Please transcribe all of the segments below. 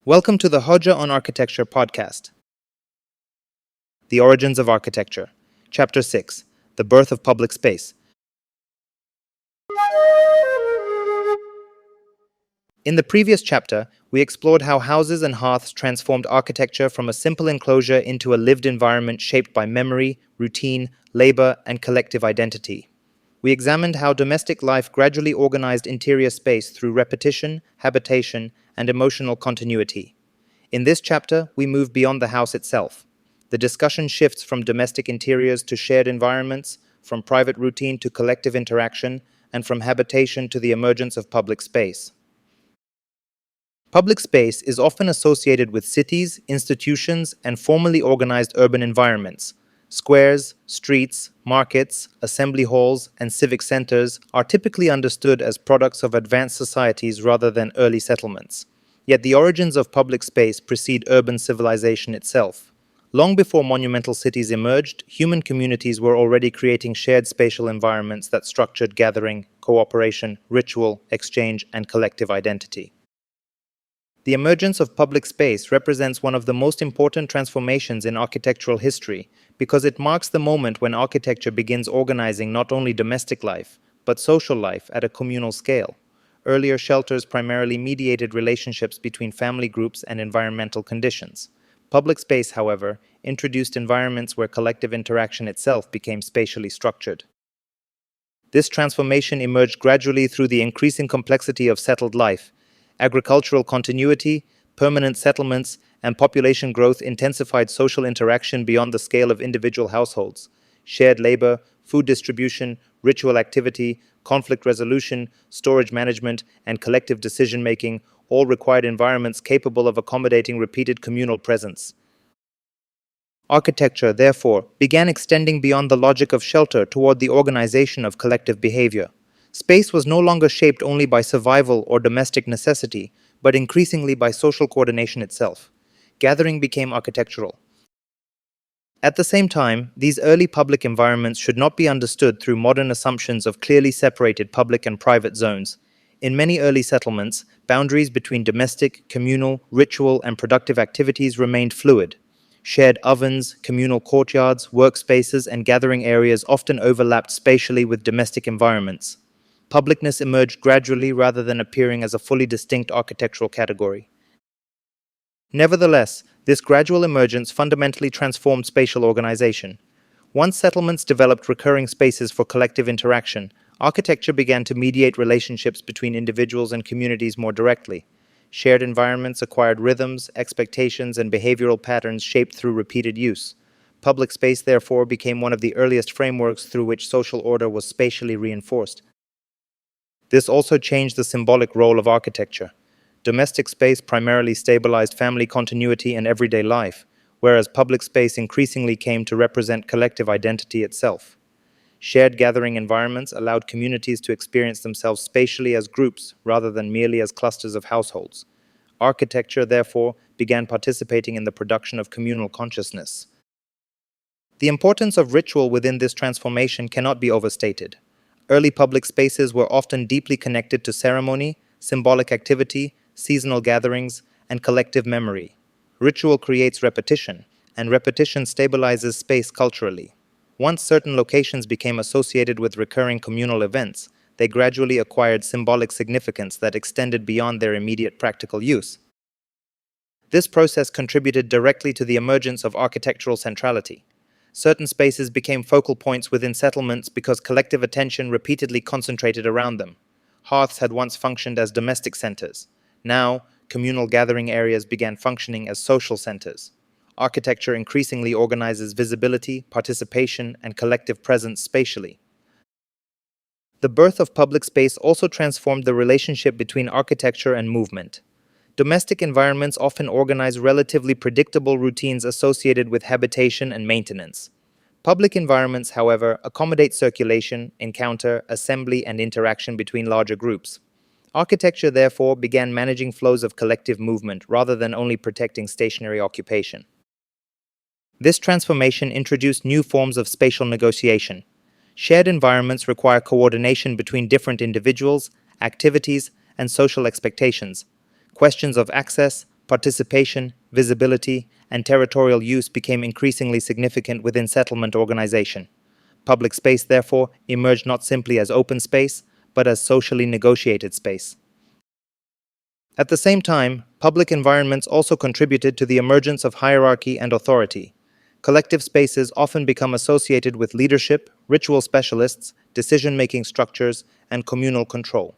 Welcome to the Hoja on Architecture podcast. The Origins of Architecture, Chapter 6, The Birth of Public Space. In the previous chapter, we explored how houses and hearths transformed architecture from a simple enclosure into a lived environment shaped by memory, routine, labor, and collective identity. We examined how domestic life gradually organized interior space through repetition, habitation, and emotional continuity. In this chapter, we move beyond the house itself. The discussion shifts from domestic interiors to shared environments, from private routine to collective interaction, and from habitation to the emergence of public space. Public space is often associated with cities, institutions, and formally organized urban environments. Squares, streets, markets, assembly halls, and civic centers are typically understood as products of advanced societies rather than early settlements. Yet the origins of public space precede urban civilization itself. Long before monumental cities emerged, human communities were already creating shared spatial environments that structured gathering, cooperation, ritual, exchange, and collective identity. The emergence of public space represents one of the most important transformations in architectural history because it marks the moment when architecture begins organizing not only domestic life, but social life at a communal scale. Earlier shelters primarily mediated relationships between family groups and environmental conditions. Public space, however, introduced environments where collective interaction itself became spatially structured. This transformation emerged gradually through the increasing complexity of settled life. Agricultural continuity, permanent settlements, and population growth intensified social interaction beyond the scale of individual households. Shared labor, food distribution, ritual activity, conflict resolution, storage management, and collective decision-making all required environments capable of accommodating repeated communal presence. Architecture, therefore, began extending beyond the logic of shelter toward the organization of collective behavior. Space was no longer shaped only by survival or domestic necessity, but increasingly by social coordination itself. Gathering became architectural. At the same time, these early public environments should not be understood through modern assumptions of clearly separated public and private zones. In many early settlements, boundaries between domestic, communal, ritual, and productive activities remained fluid. Shared ovens, communal courtyards, workspaces, and gathering areas often overlapped spatially with domestic environments. Publicness emerged gradually rather than appearing as a fully distinct architectural category. Nevertheless, this gradual emergence fundamentally transformed spatial organization. Once settlements developed recurring spaces for collective interaction, architecture began to mediate relationships between individuals and communities more directly. Shared environments acquired rhythms, expectations, and behavioral patterns shaped through repeated use. Public space, therefore, became one of the earliest frameworks through which social order was spatially reinforced. This also changed the symbolic role of architecture. Domestic space primarily stabilized family continuity and everyday life, whereas public space increasingly came to represent collective identity itself. Shared gathering environments allowed communities to experience themselves spatially as groups rather than merely as clusters of households. Architecture, therefore, began participating in the production of communal consciousness. The importance of ritual within this transformation cannot be overstated. Early public spaces were often deeply connected to ceremony, symbolic activity, seasonal gatherings, and collective memory. Ritual creates repetition, and repetition stabilizes space culturally. Once certain locations became associated with recurring communal events, they gradually acquired symbolic significance that extended beyond their immediate practical use. This process contributed directly to the emergence of architectural centrality. Certain spaces became focal points within settlements because collective attention repeatedly concentrated around them. Hearths had once functioned as domestic centers. Now, communal gathering areas began functioning as social centers. Architecture increasingly organizes visibility, participation, and collective presence spatially. The birth of public space also transformed the relationship between architecture and movement. Domestic environments often organize relatively predictable routines associated with habitation and maintenance. Public environments, however, accommodate circulation, encounter, assembly, and interaction between larger groups. Architecture, therefore, began managing flows of collective movement rather than only protecting stationary occupation. This transformation introduced new forms of spatial negotiation. Shared environments require coordination between different individuals, activities, and social expectations. Questions of access, participation, visibility, and territorial use became increasingly significant within settlement organization. Public space, therefore, emerged not simply as open space, but as socially negotiated space. At the same time, public environments also contributed to the emergence of hierarchy and authority. Collective spaces often become associated with leadership, ritual specialists, decision-making structures, and communal control.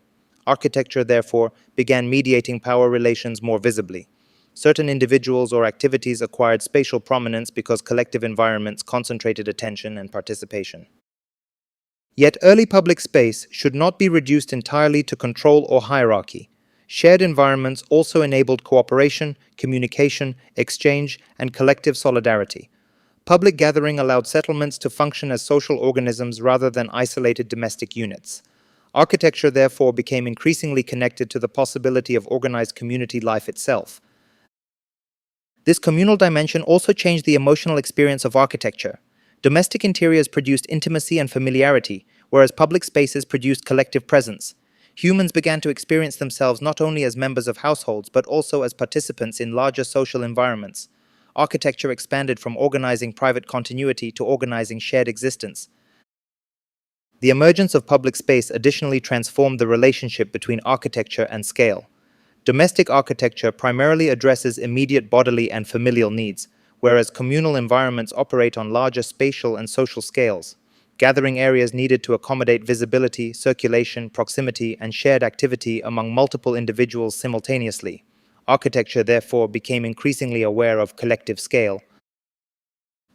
Architecture, therefore, began mediating power relations more visibly. Certain individuals or activities acquired spatial prominence because collective environments concentrated attention and participation. Yet early public space should not be reduced entirely to control or hierarchy. Shared environments also enabled cooperation, communication, exchange, and collective solidarity. Public gathering allowed settlements to function as social organisms rather than isolated domestic units. Architecture, therefore, became increasingly connected to the possibility of organized community life itself. This communal dimension also changed the emotional experience of architecture. Domestic interiors produced intimacy and familiarity, whereas public spaces produced collective presence. Humans began to experience themselves not only as members of households, but also as participants in larger social environments. Architecture expanded from organizing private continuity to organizing shared existence. The emergence of public space additionally transformed the relationship between architecture and scale. Domestic architecture primarily addresses immediate bodily and familial needs, whereas communal environments operate on larger spatial and social scales. Gathering areas needed to accommodate visibility, circulation, proximity, and shared activity among multiple individuals simultaneously. Architecture, therefore, became increasingly aware of collective scale.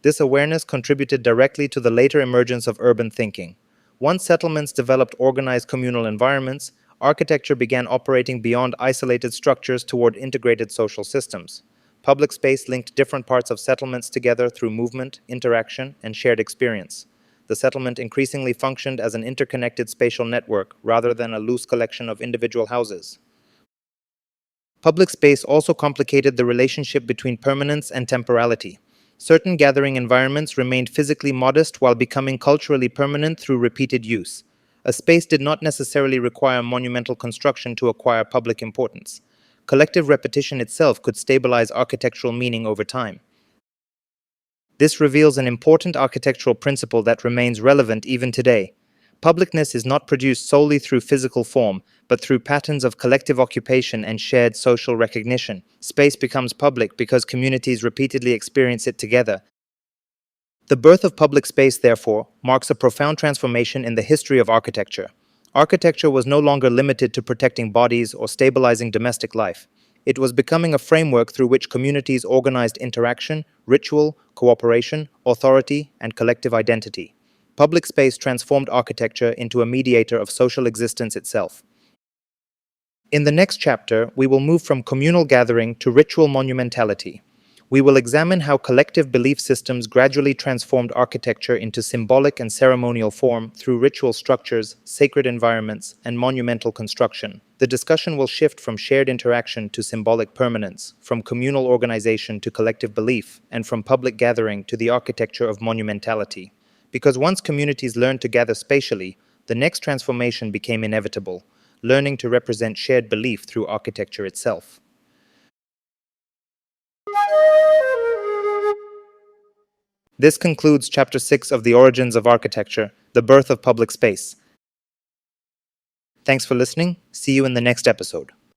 This awareness contributed directly to the later emergence of urban thinking. Once settlements developed organized communal environments, architecture began operating beyond isolated structures toward integrated social systems. Public space linked different parts of settlements together through movement, interaction, and shared experience. The settlement increasingly functioned as an interconnected spatial network rather than a loose collection of individual houses. Public space also complicated the relationship between permanence and temporality. Certain gathering environments remained physically modest while becoming culturally permanent through repeated use. A space did not necessarily require monumental construction to acquire public importance. Collective repetition itself could stabilize architectural meaning over time. This reveals an important architectural principle that remains relevant even today. Publicness is not produced solely through physical form, but through patterns of collective occupation and shared social recognition. Space becomes public because communities repeatedly experience it together. The birth of public space, therefore, marks a profound transformation in the history of architecture. Architecture was no longer limited to protecting bodies or stabilizing domestic life. It was becoming a framework through which communities organized interaction, ritual, cooperation, authority, and collective identity. Public space transformed architecture into a mediator of social existence itself. In the next chapter, we will move from communal gathering to ritual monumentality. We will examine how collective belief systems gradually transformed architecture into symbolic and ceremonial form through ritual structures, sacred environments, and monumental construction. The discussion will shift from shared interaction to symbolic permanence, from communal organization to collective belief, and from public gathering to the architecture of monumentality. Because once communities learned to gather spatially, the next transformation became inevitable, learning to represent shared belief through architecture itself. This concludes Chapter 6 of The Origins of Architecture, The Birth of Public Space. Thanks for listening. See you in the next episode.